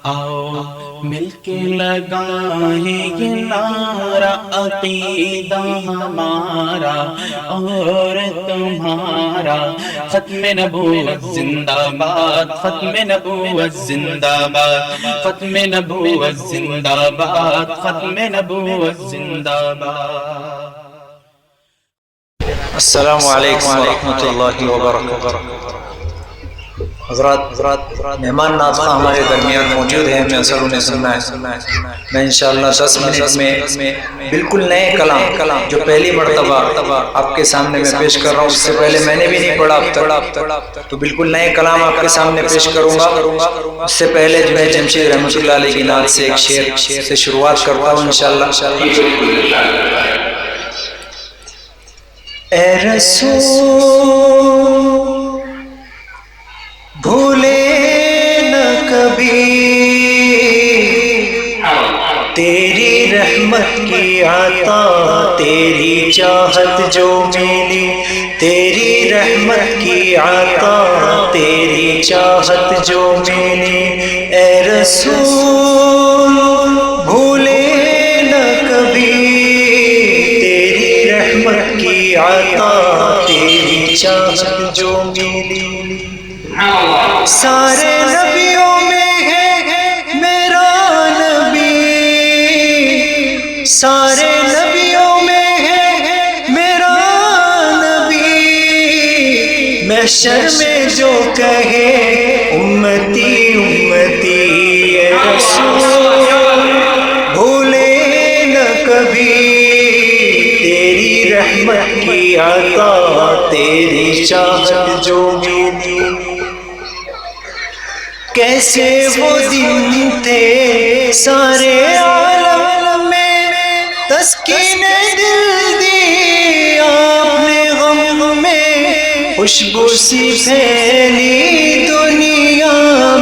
آؤ مل کے لگائیں یہ نعرہ عقیدہ ہمارا اور تمہارا، ختم نبوت زندہ باد، ختم نبوت زندہ باد، ختم نبوت زندہ باد، ختم نبوت زندہ باد۔ السلام علیکم ورحمۃ اللہ وبرکاتہ۔ حضرات مہمان نازل ہمارے درمیان موجود ہیں، میں اثر انہیں سننا ہے۔ میں انشاءاللہ 10 منٹ میں بالکل نئے کلام جو پہلی مرتبہ آپ کے سامنے میں پیش کر رہا ہوں، اس سے پہلے میں نے بھی نہیں پڑھا اب تک، تو بالکل نئے کلام آپ کے سامنے پیش کروں گا۔ اس سے پہلے جو ہے جمشید رحمۃ اللہ علیہ کی نعت سے ایک شعر سے شروعات کرتا ہوں انشاءاللہ۔ اے رسول بھولے نہ کبھی تیری رحمت کی عطا، تیری چاہت جو ملی، تیری رحمت کی عطا، تیری چاہت جو ملی۔ اے رسول بھولے نہ کبھی تیری رحمت کی عطا، تیری چاہت جو ملی۔ سارے نبیوں میں ہے میرا نبی، سارے نبیوں میں ہے میرا نبی، محشر میں جو کہے امتی امتی۔ اے رسول بھولے نہ کبھی تیری رحمت کی عطا، تیری چاہت جو ملی۔ کیسے وہ دن تھے سارے عالم میں تسکین دل دی آپ نے، غم میں خوشبو سی پھیلی دنیا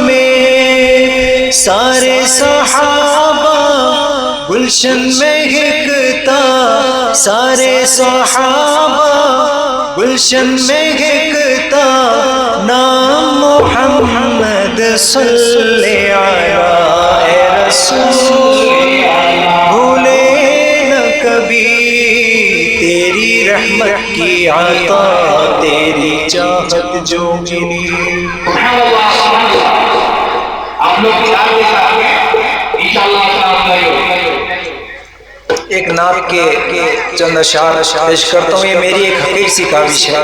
میں۔ سارے صحابہ گلشن مہکتا، سارے صحابہ گلشن مہکتا، نام محمد صلی علی۔ اے رسول بھولے نہ کبھی تیری رحمت کی عطا، تیری چاہت جو ملی۔ ایک نعت کے چند اشعار پیش کرتا ہوں، یہ میری ایک حقیقی سی کاوش ہے،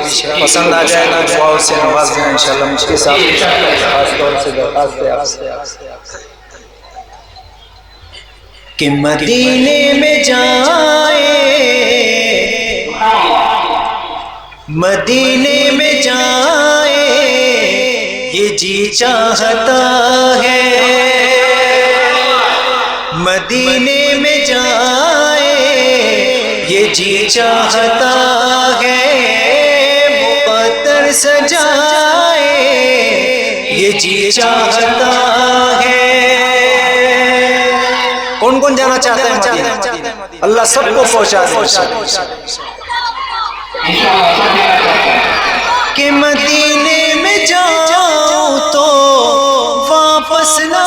پسند آ جائے گا دعاؤں سے نواز دیں انشاءاللہ مجھ کے ساتھ، خاص طور سے درخواست ہے آپ سے کہ مدینے میں جائے، مدینے میں جائے یہ جی چاہتا ہے، مدینے میں جائے یہ جی چاہتا ہے، مقدر سجائے یہ جی چاہتا ہے۔ کون کون جانا چاہتا ہے مدینہ؟ اللہ سب کو پہنچا دے کہ مدینے میں جاؤ تو واپس نہ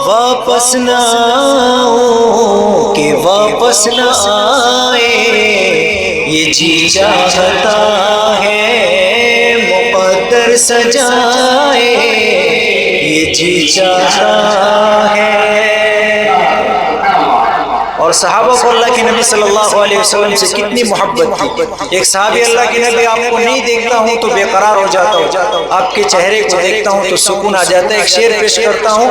واپس نہ آؤ، کہ واپس نہ آئے یہ جی چاہتا ہے، مقدر سجائے یہ جی چاہتا ہے۔ اور صحابہ کو اللہ کے نبی صلی اللہ علیہ وسلم سے کتنی محبت تھی۔ ایک صحابی اللہ کے نبی آپ کو نہیں دیکھتا ہوں تو بے قرار ہو جاتا ہوں، آپ کے چہرے کو دیکھتا ہوں تو سکون آ جاتا ہے۔ ایک شعر پیش کرتا ہوں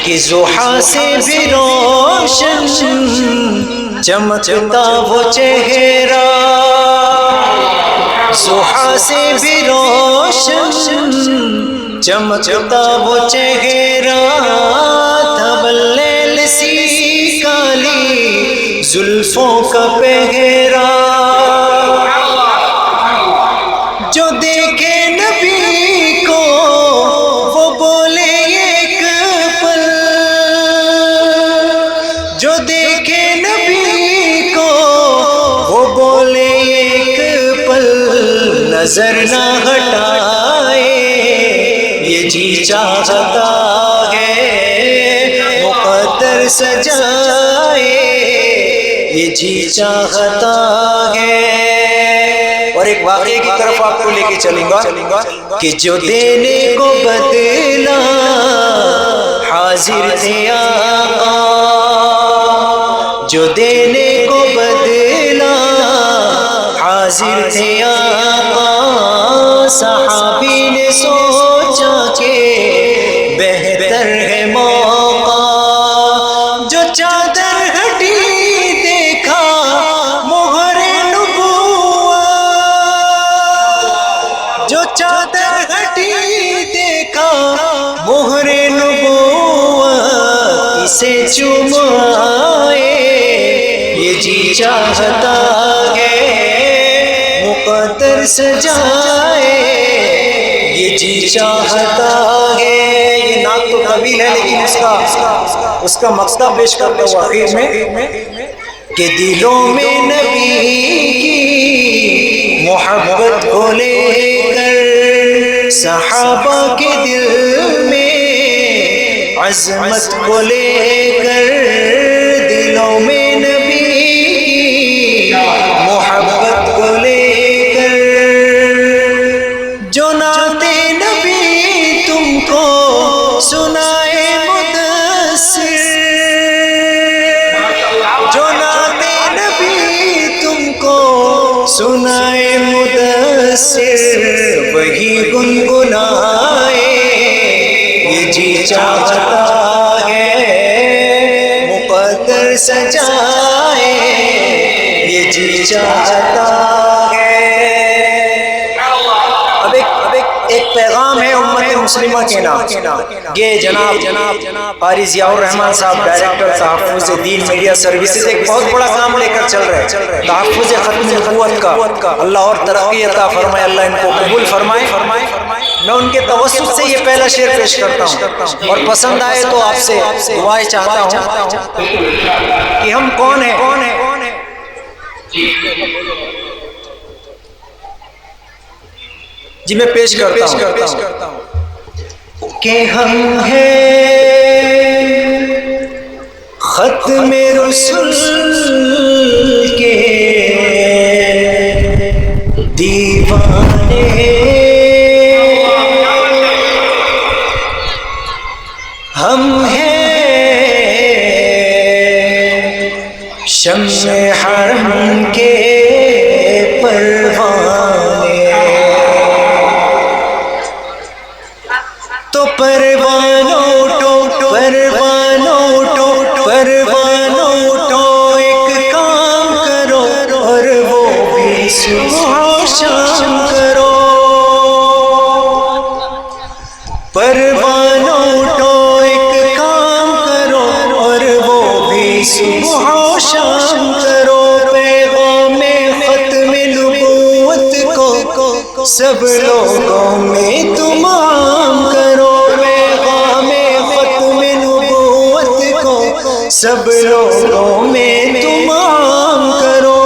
کہ ضحیٰ سے بھی روشن چمکتا وہ چہرہ، ضحیٰ سے بھی روشن چمکتا وہ چہرہ، تھا باللیل سی کالی زلفوں کا پہرا، جو دیکھے نبی کو وہ بولے ایک پل، جو دیکھے نبی کو وہ بولے ایک پل، نظر نہ ہٹائے یہ جی چاہتا ہے مقدر سجائے یہ جی چاہتا ہے۔ اور ایک واقعے کی طرف آپ کو لے کے چلوں گا کہ جو دینے کو بدلا حاضر تھے آقا، جو دینے کو بدلا حاضر تھے آقا، صحابی نے سوچا کہ بہتر ہے موقع، جو چادر ہٹی دیکھا مہر نبوت، جو چادر ہٹی دیکھا مہر نبوت، اسے چومائے یہ جی چاہتا ہے مقدر سجائے یہ جی چاہتا ہے۔ یہ نعت تو طویل ہے لیکن اس کا مقصد پیش کرتا ہوں آخر میں کہ دلوں میں نبی کی محبت کو لے کر، صحابہ کے دل میں عظمت کو لے کر، دلوں میں نبی کی محبت کو لے کر، جو نعت نبی تم کو سنائے مدثر، جو نعت نبی تم کو سنائے مدثر، وہی گنگنائے یہ جی چاہتا ہے مقدر سجائے یہ جی چاہتا ہے۔ اب ایک پیغام ہے امت مسلمہ کے نام، یہ جناب قاری ضیاء الرحمن صاحب ڈائریکٹر تحفظ دین میڈیا سروسز ایک بہت بڑا کام لے کر چل رہے ہیں، تحفظ ختم نبوت کا۔ اللہ اور ترقی عطا فرمائے، اللہ ان کو قبول فرمائے۔ میں ان کے توسط سے یہ پہلا شعر پیش کرتا ہوں، اور پسند آئے تو آپ سے دعائیں چاہتا ہوں کہ ہم کون ہیں۔ جی میں پیش کرتا ہوں کہ ہم ہیں ختم رسل کے دیوانے، ہم ہیں شمع حرم کے پروانے، تو پروانوں اٹھو ایک کام کرو، اور وہ بھی صبح شام کرو، پروانوں اٹھو ایک کام کرو، اور وہ بھی صبح شام کرو، پیغام ختم نبوت کو سب لوگوں میں تم عام کرو، پیغام ختم نبوت کو سب لوگوں میں تم عام کرو،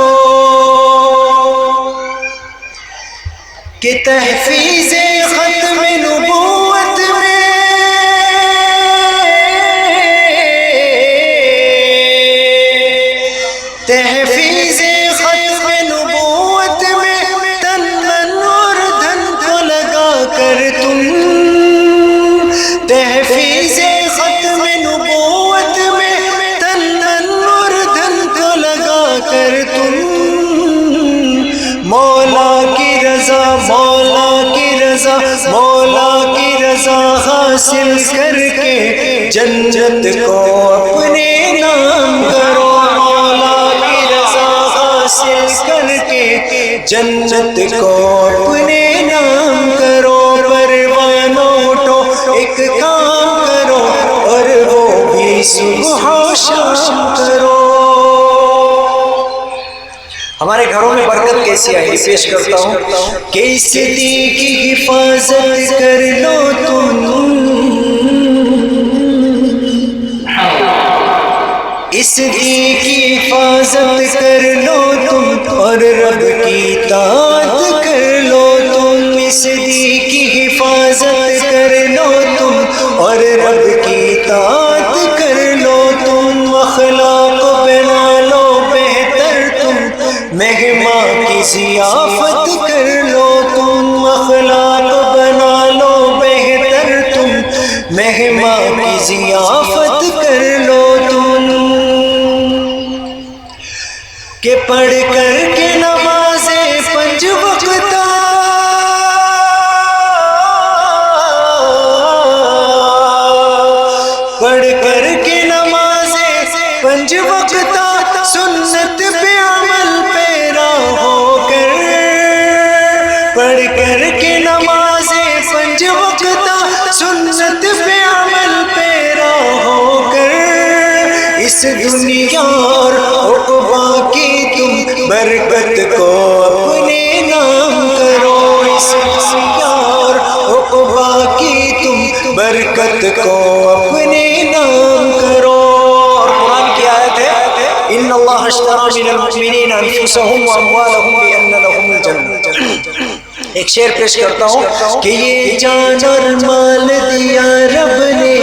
کہ تحفیظ ختم نبوت میں تحفیظ ختم نبوت میں تن من اور دھن کو لگا کر تم، تحفیظ ختم نبوت میں تن من اور دھن کو لگا کر تم، مولا کی رضا حاصل کر کے جنت کو اپنے نام کرو، مولا کی رضا حاصل کر کے جنت کو اپنے نام کرو، پروانوں اٹھو ایک کام کرو، اور وہ بھی صبح و شام کرو۔ ہمارے گھروں میں برکت کیسی آئی پیش کرتا ہوں کہ اس دین کی حفاظت کر لو تم، اس دین کی حفاظت کر لو تم، اور رب کی اطاعت کر لو تم، اور رب کی اطاعت کر لو تم، اخلاق بنا لو بہتر تم، مہماں کی ضیافت کر لو تم، اخلاق بنا لو بہتر تم، مہماں کی ضیافت کر لو تم، کہ پڑھ کر کے نمازیں 5 وقتہ پڑھ کر کے نمازیں 5 وقتہ سنت پہ عمل پیرا ہو کر، پڑھ کر کے نمازیں 5 وقتہ سنت پہ عمل پیرا ہو کر، اس دنیا اور عقبیٰ کی تم برکت کو اپنے نام کرو، اس دنیا اور عقبیٰ کی تم برکت کو اپنے نام کرو۔ اور قرآن کی آیت ہے ان اللہ اشتری من المؤمنین انفسهم واموالهم بان لهم الجنہ۔ ایک شعر پیش کرتا ہوں کہ یہ جان اور مال دیا رب نے،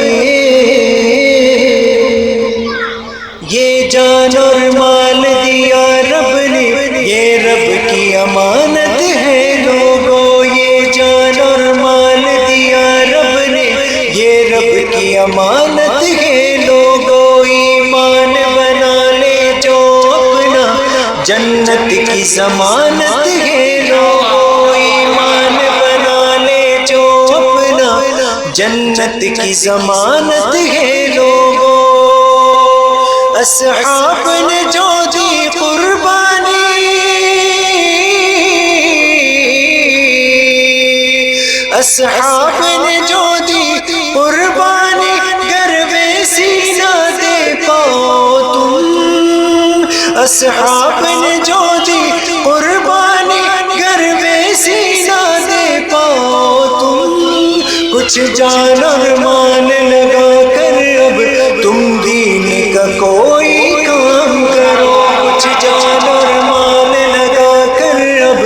یہ جان اور مال دیا رب نے، یہ رب کی امانت ہے لوگوں، یہ جان اور مال دیا رب نے، یہ رب کی امانت ہے لوگوں، ایمان بنا لے جو اپنا جنت کی ضمانت ہے لوگوں، ایمان بنا لے جو اپنا جنت کی ضمانت ہے لوگوں، اصحاب نے جو دی قربانی، اصحاب نے جو دی قربانی، گر ویسی نہ دے پاؤ تم، اصحاب نے جو دی قربانی، گر ویسی نہ دے پاؤ تم، کچھ جان اور مان لگا کر اب تم دین کا کوئی کام کرو، کچھ جان اور مان لگا کر اب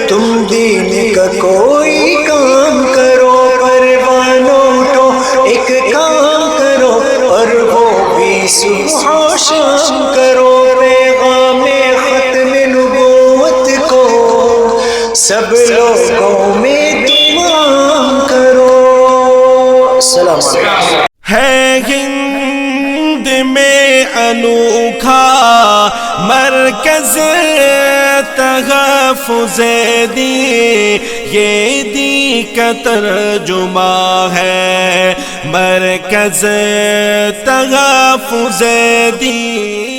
تم دین کا کوئی کام کرو، پروانوں اٹھو ایک کام کرو اور وہ بھی صبح و شام کرو، پیغام ختم نبوت کو سب لوگوں میں تم عام کرو۔ السلام علیکم۔ ہے ہند میں انوکھا مرکز تحفظ دی، یہ دی کا ترجمہ ہے مرکز تحفظ دی۔